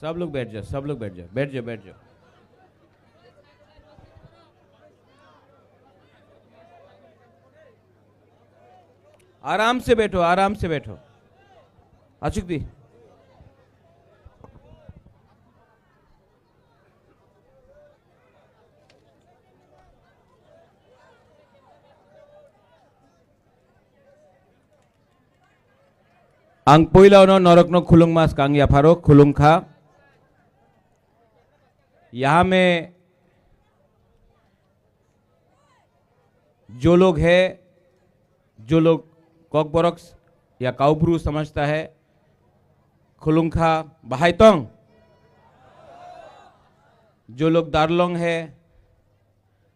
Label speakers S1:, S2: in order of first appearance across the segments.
S1: सब लोग बैठ जाओ, सब लोग बैठ जाओ, बैठ जाओ, बैठ जाओ। आराम से बैठो, आराम से बैठो। अचुक दी, आं पहिलावनो नरकनो खुलुंग मास कांग याफारो खुलुंग खा। यहाँ में जो लोग है, जो लोग कॉकबॉक्स या काउब्रू समझता है, खुलुंग खा बहाइतोंग। जो लोग दारलोंग है,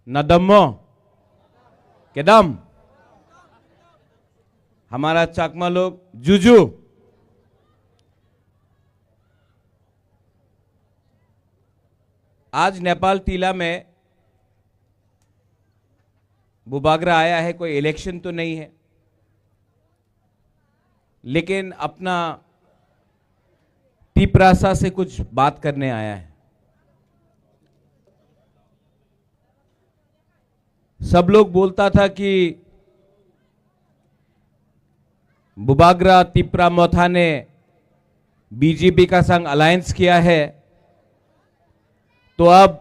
S1: नदम्मो केदम। हमारा चाकमा लोग जुजू। आज नेपाल टीला में बुबागरा आया है, कोई इलेक्शन तो नहीं है, लेकिन अपना टीपरासा से कुछ बात करने आया है। सब लोग बोलता था कि बुबागरा तिप्रा मोथा ने बीजेपी का संग अलायंस किया है, तो अब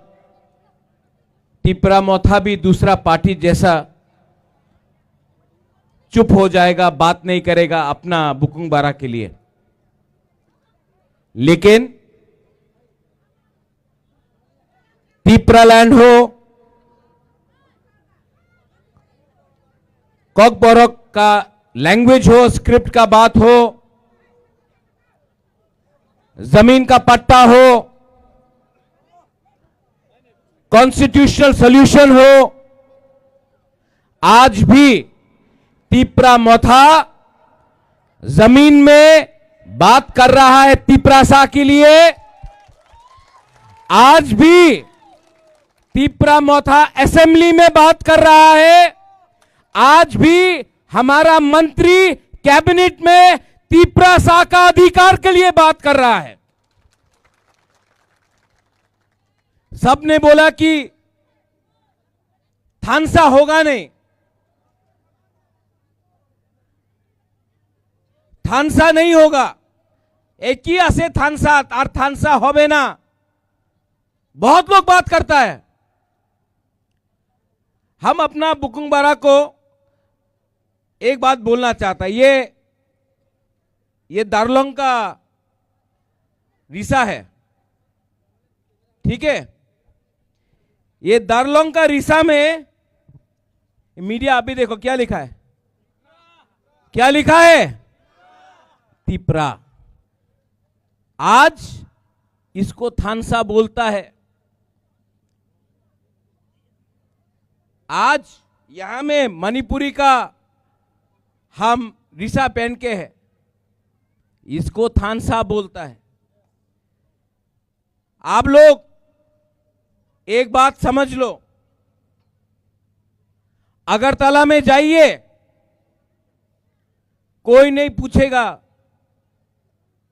S1: तिप्रा मोथा भी दूसरा पार्टी जैसा चुप हो जाएगा, बात नहीं करेगा अपना बुकुंग बारा के लिए। लेकिन तिप्रा लैंड हो, कॉकबॉक्स का लैंग्वेज हो, स्क्रिप्ट का बात हो, जमीन का पट्टा हो, कॉन्स्टिट्यूशनल सॉल्यूशन हो, आज भी तिप्रा मोथा जमीन में बात कर रहा है तिप्रासा के लिए। आज भी तिप्रा मोथा असेंबली में बात कर रहा है। आज भी हमारा मंत्री कैबिनेट में तिप्रासा का अधिकार के लिए बात कर रहा है। सबने बोला कि थानसा होगा नहीं, थानसा नहीं होगा, एक ही आसे थानसा और थानसा होबे ना, बहुत लोग बात करता है। हम अपना बुकुंग बारा को एक बात बोलना चाहता है, ये दार्लोंग का रिसा है, ठीक है। ये दार्लोंग का रिसा में मीडिया अभी देखो क्या लिखा है, क्या लिखा है, तिप्रा। आज इसको थानसा बोलता है। आज यहां में मणिपुरी का हम रिसा पहन के है, इसको थानसा बोलता है। आप लोग एक बात समझ लो, अगरतला में जाइए, कोई नहीं पूछेगा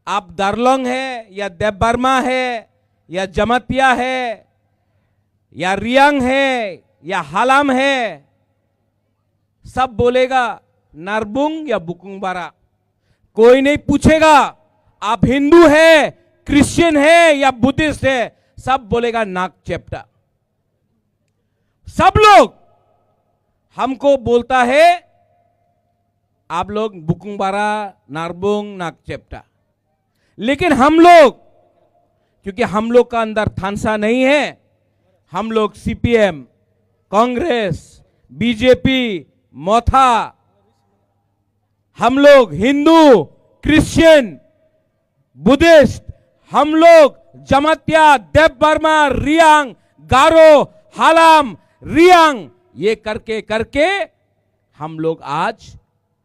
S1: आप दार्लोंग है या देवबर्मा है या जमतिया है या रियांग है या हालाम है, सब बोलेगा नारबुंग या बुकुंग बारा। कोई नहीं पूछेगा आप हिंदू है, क्रिश्चियन है या बुद्धिस्ट है, सब बोलेगा नाक चेप्टा। सब लोग हमको बोलता है आप लोग बुकुंग बारा, नारबुंग, नाक चेप्टा। लेकिन हम लोग, क्योंकि हम लोग का अंदर थानसा नहीं है, हम लोग सीपीएम, कांग्रेस, बीजेपी, मोथा, हम लोग हिंदू, क्रिश्चियन, बुद्धिस्ट, हम लोग जमतिया, देवबर्मा, रियांग, गारो, हालाम, रियांग, ये करके करके हम लोग आज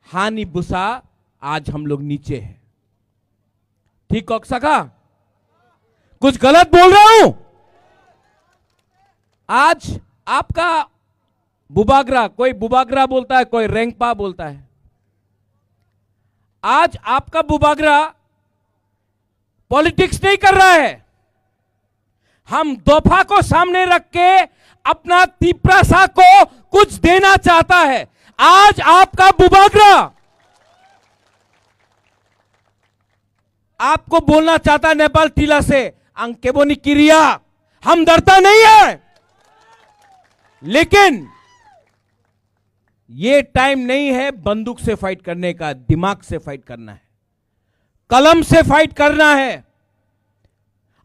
S1: हानि बुसा, आज हम लोग नीचे हैं। ठीक कॉक सका? कुछ गलत बोल रहा हूं? आज आपका बुबागरा, कोई बुबागरा बोलता है, कोई रेंगपा बोलता है। आज आपका बुबागरा पॉलिटिक्स नहीं कर रहा है, हम दोफा को सामने रख के अपना तिपरासा को कुछ देना चाहता है। आज आपका बुबागरा आपको बोलना चाहता है नेपाल टीला से, अंकेबोनी किरिया, हम डरता नहीं है, लेकिन ये टाइम नहीं है बंदूक से फाइट करने का, दिमाग से फाइट करना है, कलम से फाइट करना है,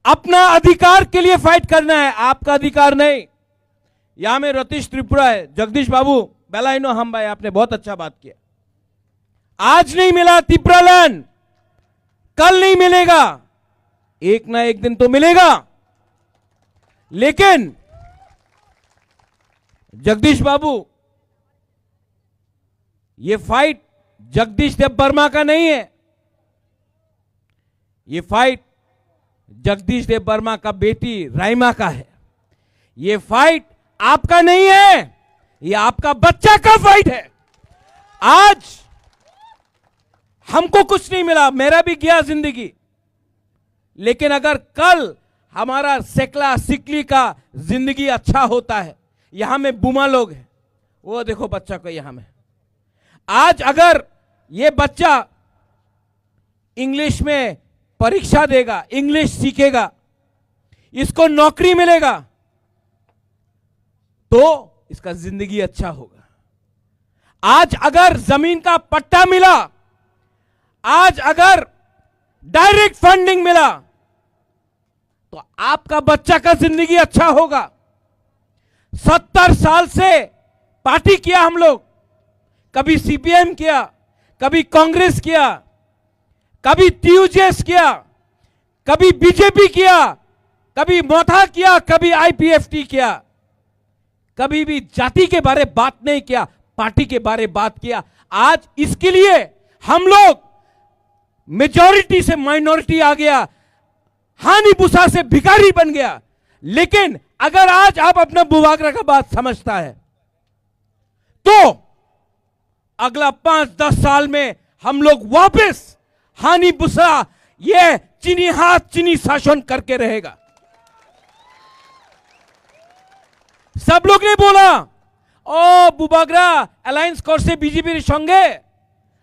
S1: अपना अधिकार के लिए फाइट करना है, आपका अधिकार नहीं। यहां में रतीश त्रिपुरा है, जगदीश बाबू बेलाइनो हम भाई, आपने बहुत अच्छा बात किया। आज नहीं मिला त्रिपुरा लैंड, कल नहीं मिलेगा, एक ना एक दिन तो मिलेगा। लेकिन जगदीश बाबू, ये फाइट जगदीश देववर्मा का नहीं है, ये फाइट जगदीश देववर्मा का बेटी राइमा का है। ये फाइट आपका नहीं है, ये आपका बच्चा का फाइट है। आज हमको कुछ नहीं मिला, मेरा भी गया जिंदगी, लेकिन अगर कल हमारा सेकला सिकली का जिंदगी अच्छा होता है, यहां में बुमा लोग हैं, वो देखो बच्चा को यहां में, आज अगर ये बच्चा इंग्लिश में परीक्षा देगा, इंग्लिश सीखेगा, इसको नौकरी मिलेगा, तो इसका जिंदगी अच्छा होगा। आज अगर जमीन का पट्टा मिला, आज अगर डायरेक्ट फंडिंग मिला, तो आपका बच्चा का जिंदगी अच्छा होगा। 70 साल से पार्टी किया हम लोग, कभी सीपीएम किया, कभी कांग्रेस किया, कभी टीयूजेएस किया, कभी बीजेपी किया, कभी मोथा किया, कभी आईपीएफटी किया, कभी भी जाति के बारे बात नहीं किया, पार्टी के बारे बात किया। आज इसके लिए हम लोग मेजॉरिटी से माइनॉरिटी आ गया, हानि बुसा से भिखारी बन गया। लेकिन अगर आज आप अपना बुबागरा का बात समझता है, तो अगला 5-10 साल में हम लोग वापस हानि बुसा, ये चीनी हाथ चीनी शासन करके रहेगा। सब लोग ने बोला ओ बुबागरा अलायंस करছে বিজেপির সঙ্গে,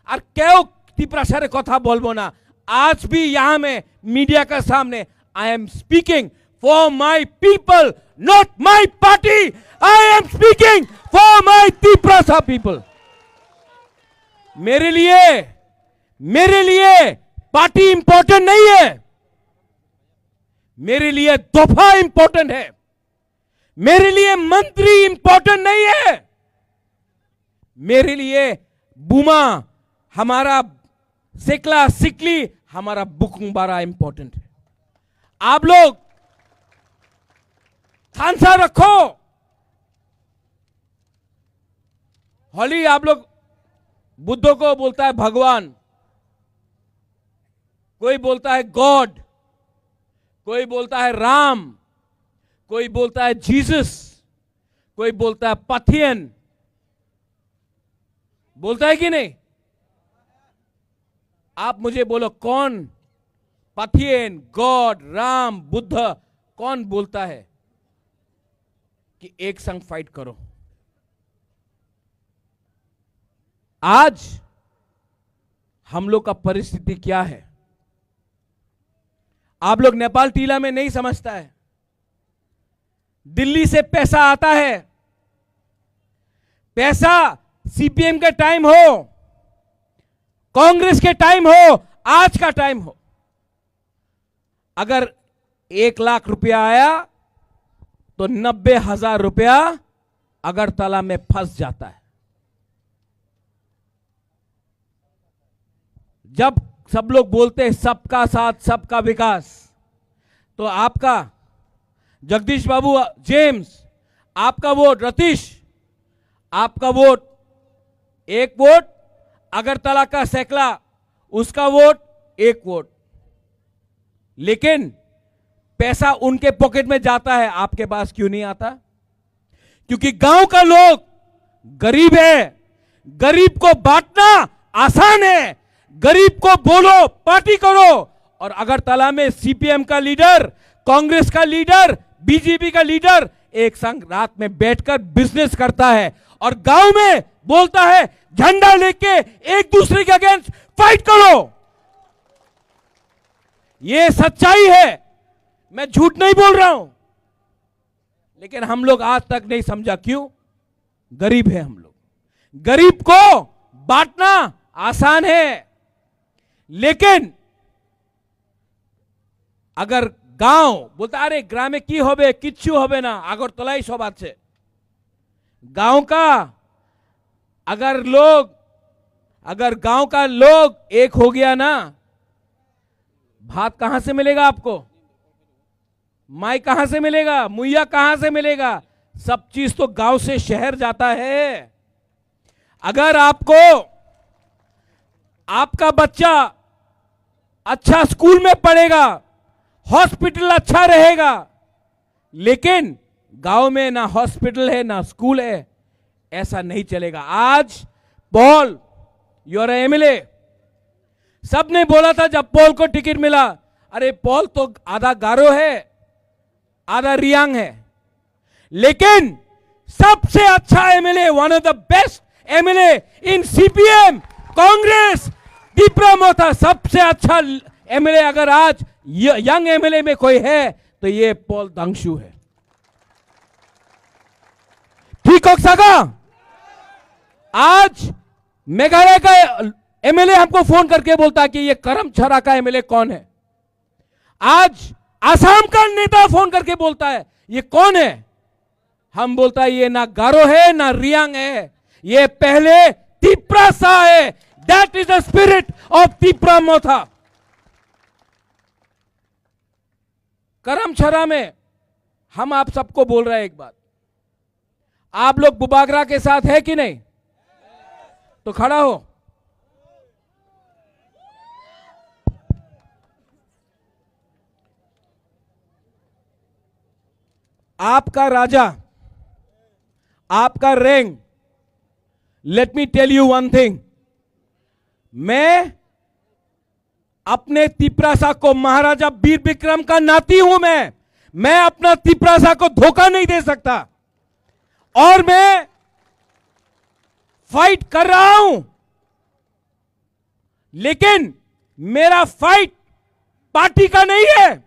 S1: আর কেউ ত্রিপুরাসারে কথা বলবো না। आज भी यहां में मीडिया का सामने I am speaking for my people, not my party, I am speaking for my त्रिपुरासा पीपल। मेरे लिए पार्टी इंपॉर्टेंट नहीं है, मेरे लिए दफा इंपॉर्टेंट है, मेरे लिए मंत्री इंपॉर्टेंट नहीं है, मेरे लिए बुमा, हमारा सेकला सिकली, हमारा बुकुंबारा इंपॉर्टेंट है। आप लोग खानसा रखो, होली आप लोग बुद्धों को बोलता है भगवान, कोई बोलता है गॉड, कोई बोलता है राम, कोई बोलता है जीसस, कोई बोलता है पथियन, बोलता है कि नहीं? आप मुझे बोलो कौन पथियन, गॉड, राम, बुद्ध कौन बोलता है कि एक संग फाइट करो? आज हम लोग का परिस्थिति क्या है, आप लोग नेपाल टीला में नहीं समझता है। दिल्ली से पैसा आता है, पैसा सीपीएम के टाइम हो, कांग्रेस के टाइम हो, आज का टाइम हो, अगर 1 लाख रुपया आया तो 90,000 रुपया अगरतला में फंस जाता है। जब सब लोग बोलते हैं सबका साथ सबका विकास, तो आपका जगदीश बाबू जेम्स, आपका वोट रतीश, आपका वोट, एक वोट अगरतला का सेकला, उसका वोट 1 वोट, लेकिन पैसा उनके पॉकेट में जाता है, आपके पास क्यों नहीं आता? क्योंकि गांव का लोग गरीब है, गरीब को बांटना आसान है, गरीब को बोलो पार्टी करो और अगरतला में सीपीएम का लीडर, कांग्रेस का लीडर, बीजेपी का लीडर एक संग रात में बैठकर बिजनेस करता है और गांव में बोलता है झंडा लेके एक दूसरे के अगेंस्ट फाइट करो। यह सच्चाई है, मैं झूठ नहीं बोल रहा हूं। लेकिन हम लोग आज तक नहीं समझा, क्यों? गरीब है हम लोग। गरीब को बांटना आसान है, लेकिन अगर गांव बोलता अरे ग्रामे की होबे किच्छु होबे ना, আগরতলাই सब আছে। गांव का अगर गांव का लोग एक हो गया ना, भात कहां से मिलेगा आपको? माई कहां से मिलेगा? मुइया कहां से मिलेगा? सब चीज तो गांव से शहर जाता है। अगर आपका बच्चा अच्छा स्कूल में पढ़ेगा, हॉस्पिटल अच्छा रहेगा, लेकिन गांव में ना हॉस्पिटल है ना स्कूल है, ऐसा नहीं चलेगा। आज पॉल, यू आर एमएलए, सबने बोला था जब पॉल को टिकट मिला, अरे पॉल तो आधा गारो है आधा रियांग है, लेकिन सबसे अच्छा MLA, one of the best MLA in CPM Congress Tipra Motha, सबसे अच्छा एमएलए अगर आज यंग एमएलए में कोई है तो ये पॉल दांगशू है। ठीक हो सका? आज मेघालय का एमएलए हमको फोन करके बोलता है कि ये करमछरा का एमएलए कौन है। आज आसाम का नेता फोन करके बोलता है ये कौन है। हम बोलता है ये ना गारो है ना रियांग है, ये पहले तीपरा सा है। That is the spirit of Tipra Motha. करमछरा में हम आप सबको बोल रहे हैं एक बात, आप लोग बुबागरा के साथ है कि नहीं? तो खड़ा हो। आपका राजा, आपका rank, let me tell you one thing, मैं अपने तिपरासा को, महाराजा वीर विक्रम का नाती हूं मैं अपना तिपरासा को धोखा नहीं दे सकता और मैं फाइट कर रहा हूं, लेकिन मेरा फाइट पार्टी का नहीं है,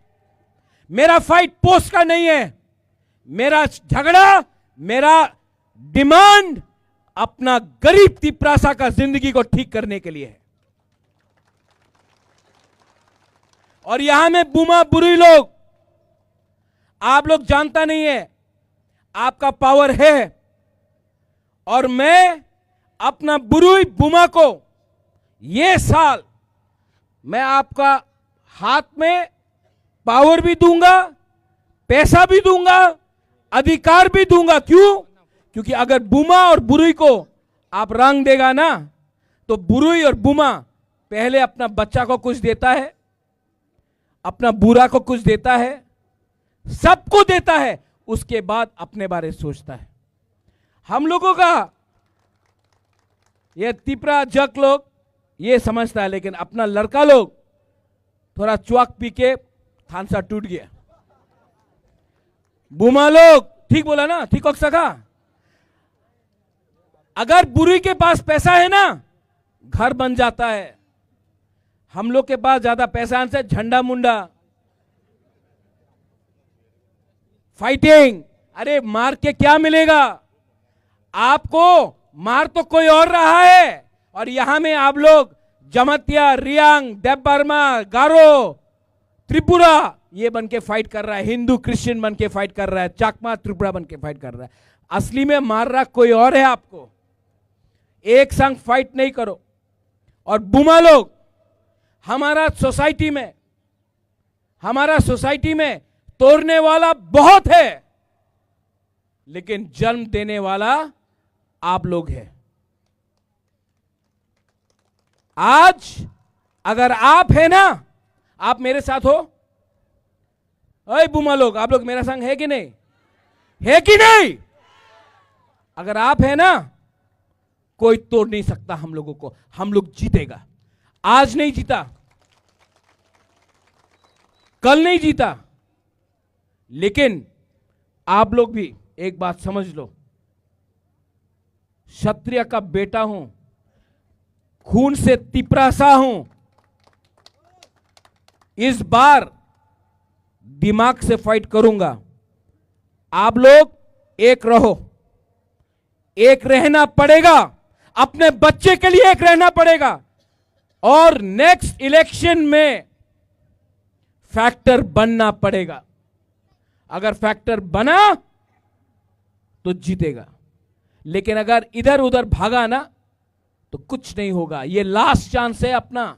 S1: मेरा फाइट पोस्ट का नहीं है। मेरा झगड़ा, मेरा डिमांड अपना गरीब तिपरासा का जिंदगी को ठीक करने के लिए है। और यहां में बुमा बुरी लोग, आप लोग जानता नहीं है, आपका पावर है, और मैं अपना बुरुई बुमा को ये साल मैं आपका हाथ में पावर भी दूंगा, पैसा भी दूंगा, अधिकार भी दूंगा। क्यों? क्योंकि अगर बुमा और बुरुई को आप रंग देगा ना, तो बुरुई और बुमा पहले अपना बच्चा को कुछ देता है, अपना बुरा को कुछ देता है, सबको देता है, उसके बाद अपने बारे में सोचता है। हम लोगों का ये तिपरा जक लोग ये समझता है, लेकिन अपना लड़का लोग थोड़ा च्वाक पी के थानसा टूट गया। बुमा लोग, ठीक बोला ना? ठीक हो सका? अगर बुरी के पास पैसा है ना, घर बन जाता है। हम लोग के पास ज्यादा पैसा से झंडा मुंडा, फाइटिंग, अरे मार के क्या मिलेगा आपको? मार तो कोई और रहा है, और यहां में आप लोग जमतिया, रियांग, देबबर्मा, गारो, त्रिपुरा ये बन के फाइट कर रहा है, हिंदू क्रिश्चियन बन के फाइट कर रहा है, चाकमा त्रिपुरा बन के फाइट कर रहा है। असली में मार रहा कोई और है आपको। एक संग फाइट नहीं करो। और बुमा लोग, हमारा सोसाइटी में तोड़ने वाला बहुत है, लेकिन जन्म देने वाला आप लोग हैं। आज अगर आप है ना, आप मेरे साथ हो। अरे बुमा लोग, आप लोग मेरा संग है कि नहीं? है कि नहीं? अगर आप है ना, कोई तोड़ नहीं सकता हम लोगों को। हम लोग जीतेगा। आज नहीं जीता, कल नहीं जीता, लेकिन आप लोग भी एक बात समझ लो, क्षत्रिय का बेटा हूं, खून से तिपरासा हूं। इस बार दिमाग से फाइट करूंगा। आप लोग एक रहो, एक रहना पड़ेगा, अपने बच्चे के लिए एक रहना पड़ेगा, और नेक्स्ट इलेक्शन में फैक्टर बनना पड़ेगा। अगर फैक्टर बना तो जीतेगा, लेकिन अगर इधर उधर भागा ना तो कुछ नहीं होगा। ये लास्ट चांस है अपना।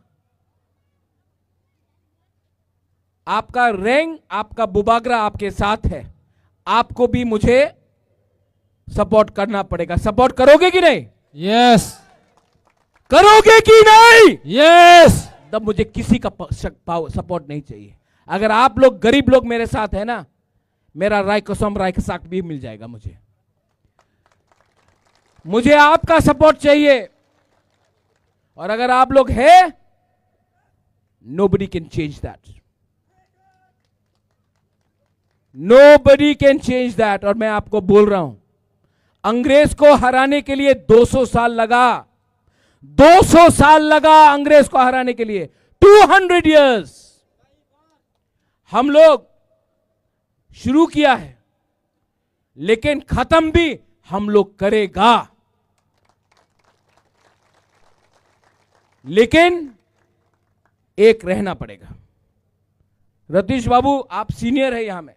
S1: आपका रैंक, आपका बुबागरा आपके साथ है, आपको भी मुझे सपोर्ट करना पड़ेगा। सपोर्ट करोगे कि नहीं?
S2: यस।
S1: करोगे कि नहीं?
S2: यस।
S1: तब मुझे किसी का सपोर्ट नहीं चाहिए। अगर आप लोग गरीब लोग मेरे साथ है ना, मेरा राय कसम राय साक भी मिल जाएगा। मुझे आपका सपोर्ट चाहिए, और अगर आप लोग है, nobody can change that, nobody can change that. और मैं आपको बोल रहा हूं, अंग्रेज को हराने के लिए 200 साल लगा, 200 साल लगा अंग्रेज को हराने के लिए, 200 इयर्स। हम लोग शुरू किया है, लेकिन खत्म भी हम लोग करेगा। लेकिन एक रहना पड़ेगा। रतीश बाबू आप सीनियर है यहां में,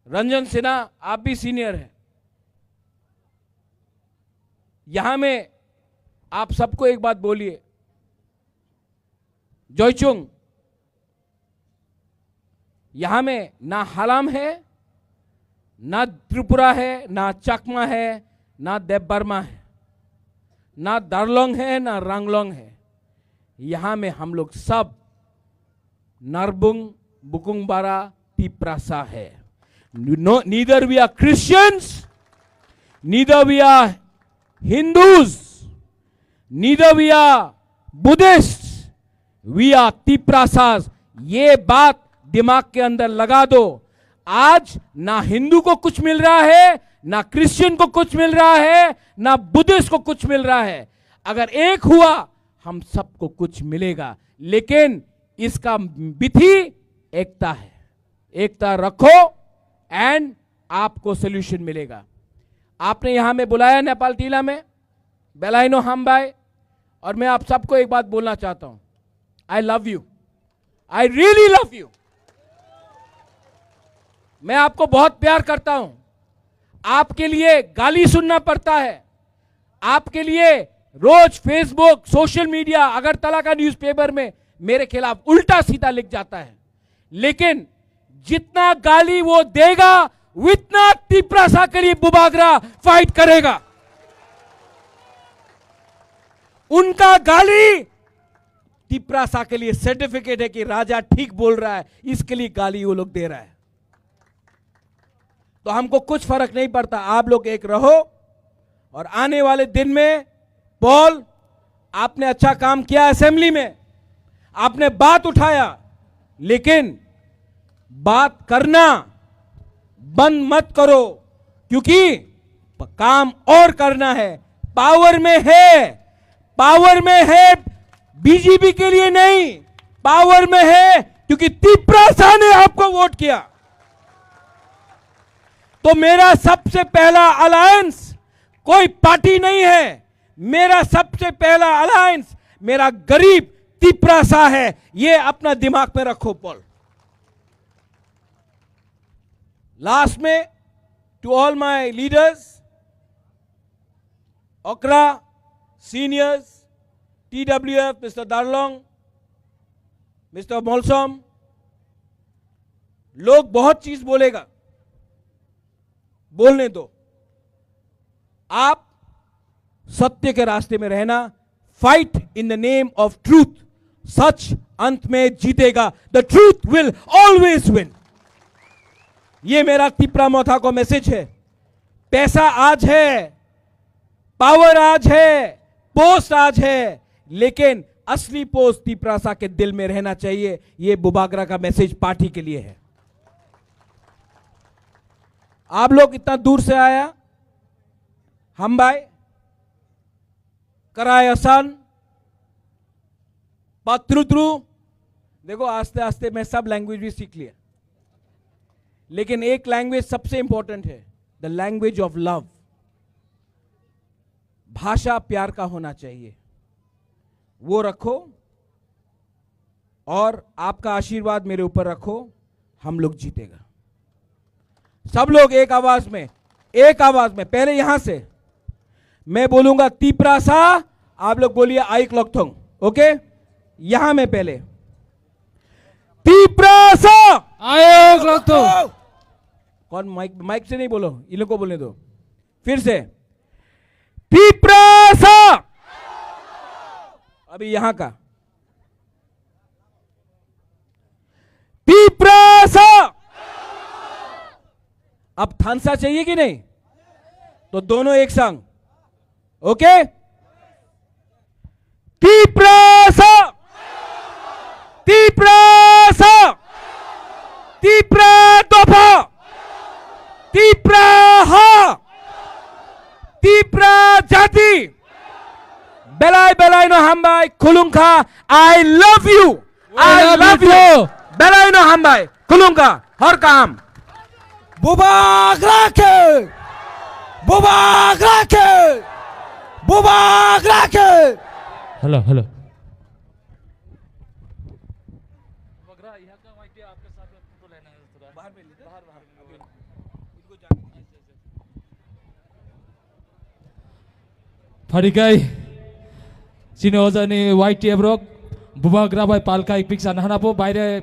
S1: रंजन सिन्हा आप भी सीनियर है यहां में। आप सबको एक बात बोलिए, जॉयचुंग, यहां में ना हालाम है, ना त्रिपुरा है, ना चकमा है, ना देवबर्मा है, ना दार्लोंग है, ना रांगलोंग है। यहां में हम लोग सब नरबुंग, बुकुंगबारा, तिपरासा है। Neither we are Christians, neither we are Hindus, neither we are Buddhist, we are Tiprasas. ये बात दिमाग के अंदर लगा दो। आज ना हिंदू को कुछ मिल रहा है, ना क्रिश्चियन को कुछ मिल रहा है, ना बुद्धिस्ट को कुछ मिल रहा है। अगर एक हुआ हम सबको कुछ मिलेगा, लेकिन इसका विधि एकता है। एकता रखो एंड आपको सोल्यूशन मिलेगा। आपने यहां में बुलाया नेपाल टीला में, बेलाइनो हमबाई, और मैं आप सबको एक बात बोलना चाहता हूं, आई love you, I really love you. मैं आपको बहुत प्यार करता हूं। आपके लिए गाली सुनना पड़ता है, आपके लिए रोज फेसबुक, सोशल मीडिया, अगरतला का न्यूज़पेपर में मेरे खिलाफ उल्टा सीधा लिख जाता है, लेकिन जितना गाली वो देगा उतना तिपरासा के लिए बुबागरा फाइट करेगा। उनका गाली तिपरासा के लिए सर्टिफिकेट है कि राजा ठीक बोल रहा है, इसके लिए गाली वो लोग दे रहा है। तो हमको कुछ फर्क नहीं पड़ता, आप लोग एक रहो। और आने वाले दिन में पॉल, आपने अच्छा काम किया असेंबली में, आपने बात उठाया, लेकिन बात करना बंद मत करो, क्योंकि काम और करना है। पावर में है, पावर में है बीजेपी के लिए नहीं, पावर में है क्योंकि तिपरासा ने आपको वोट किया। तो मेरा सबसे पहला अलायंस कोई पार्टी नहीं है, मेरा सबसे पहला अलायंस मेरा गरीब तिपरासा है। ये अपना दिमाग में रखो पॉल। लास्ट में टू ऑल माय लीडर्स, ओकरा सीनियर्स, TWF, मिस्टर दार्लोंग, मिस्टर मोलसोम, लोग बहुत चीज बोलेगा, बोलने दो। आप सत्य के रास्ते में रहना, fight in the name of truth, सच अंत में जीतेगा। The truth will always win. ये मेरा तिपरा मोथा को मैसेज है। पैसा आज है, पावर आज है, पोस्ट आज है, लेकिन असली पोस्ट तिप्रासा के दिल में रहना चाहिए। ये बुबागरा का मैसेज पार्टी के लिए है। आप लोग इतना दूर से आया, हम भाई कराए आसान पत्रुद्रु। देखो आस्ते आस्ते मैं सब लैंग्वेज भी सीख लिया, लेकिन एक लैंग्वेज सबसे इंपॉर्टेंट है, द लैंग्वेज ऑफ लव। भाषा प्यार का होना चाहिए, वो रखो और आपका आशीर्वाद मेरे ऊपर रखो, हम लोग जीतेगा। सब लोग एक आवाज में, पहले यहां से मैं बोलूंगा तिप्रासा, आप लोग बोलिए आई क्लॉकथोंग। ओके, यहां में पहले तिप्रासा
S2: आई क्लॉकथोंग।
S1: कौन माइक से नहीं बोलो, इन लोग को बोलने दो। फिर से तिप्रासा। अभी यहां का तिप्रासा। अब थानसा चाहिए कि नहीं? तो दोनों एक संग। ओके, तिप्रासा, तिप्रासा, तिप्रा दोफा, तिप्राहा, तिप्रा जाति, बेलाई बेलाई नो हमबाई खुलुंखा। I love you, I love you, बेलाई नो हमबाई खुलुंखा हर काम।
S3: बुबागरा के, बुबागरा के, बुबागरा के।
S2: Hello hello. Farikai Sino Ozani White Ebrok Bubagra by Palka Pix and Hanapo by the